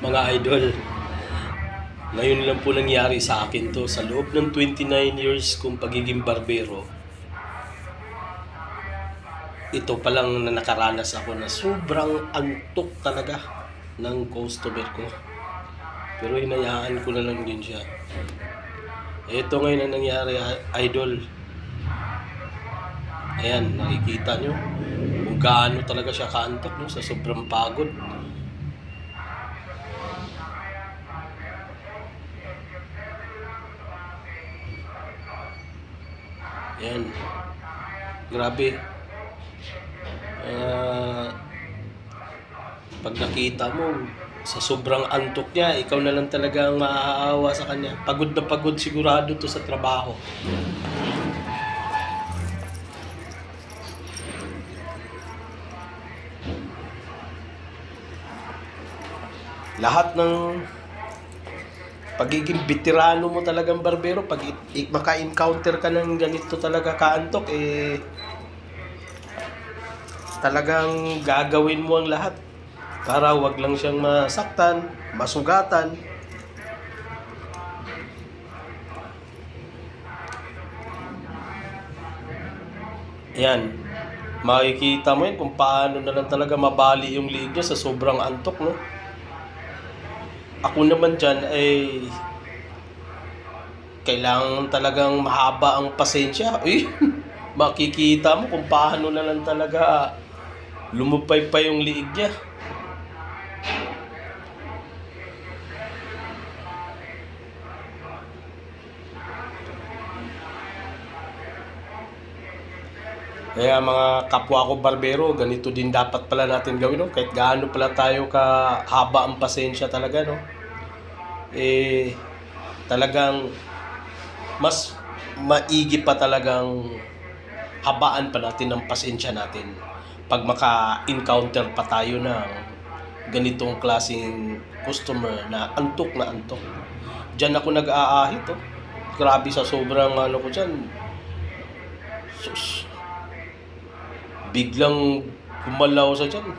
Mga idol, ngayon lang po nangyari sa akin to. Sa loob ng 29 years kong pagiging barbero, ito pa lang na nakaranas ako na sobrang antok talaga ng customer ko. Pero hinayaan ko na lang din siya. Ito ngayon ang nangyari, idol. Ayan, nakikita nyo kung gaano talaga siya kaantok, no? Sa sobrang pagod. Ayan. Grabe. Pag nakita mo, sa sobrang antok niya, ikaw na lang talaga ang maaawa sa kanya. Pagod na pagod sigurado to sa trabaho. Lahat ng pagiging veterano mo talagang barbero, pag maka-encounter ka ng ganito talaga kaantok, talagang gagawin mo ang lahat para wag lang siyang masaktan, masugatan. Yan, makikita mo yun kung paano na lang talaga mabali yung liig niya sa sobrang antok, no? Ako naman dyan ay kailangan talagang mahaba ang pasensya. Uy, makikita mo kung paano na lang talaga lumupay pa yung liig niya. Kaya mga kapwa ko barbero, ganito din dapat pala natin gawin, no? Kahit gaano pala tayo kahaba ang pasensya talaga, no? Talagang mas maigi pa talagang habaan pa natin ang pasensya natin pag maka-encounter pa tayo ng ganitong klaseng customer na antok na antok. Diyan ako nag-aahit, oh. Grabe sa sobrang ano ko dyan. Sus. Biglang kumalaw sa dyan.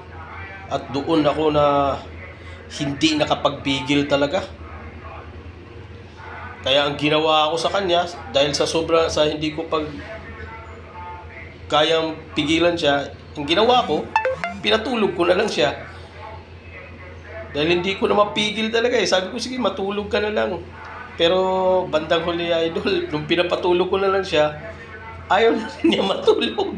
At doon ako na hindi nakapagpigil talaga. Kaya ang ginawa ko sa kanya, dahil sa sobra, sa hindi ko kayang pigilan siya, ang ginawa ko, pinatulog ko na lang siya. Dahil hindi ko na mapigil talaga eh. Sabi ko, sige, matulog ka na lang. Pero bandang huli, idol, nung pinapatulog ko na lang siya, ayaw na niya matulog.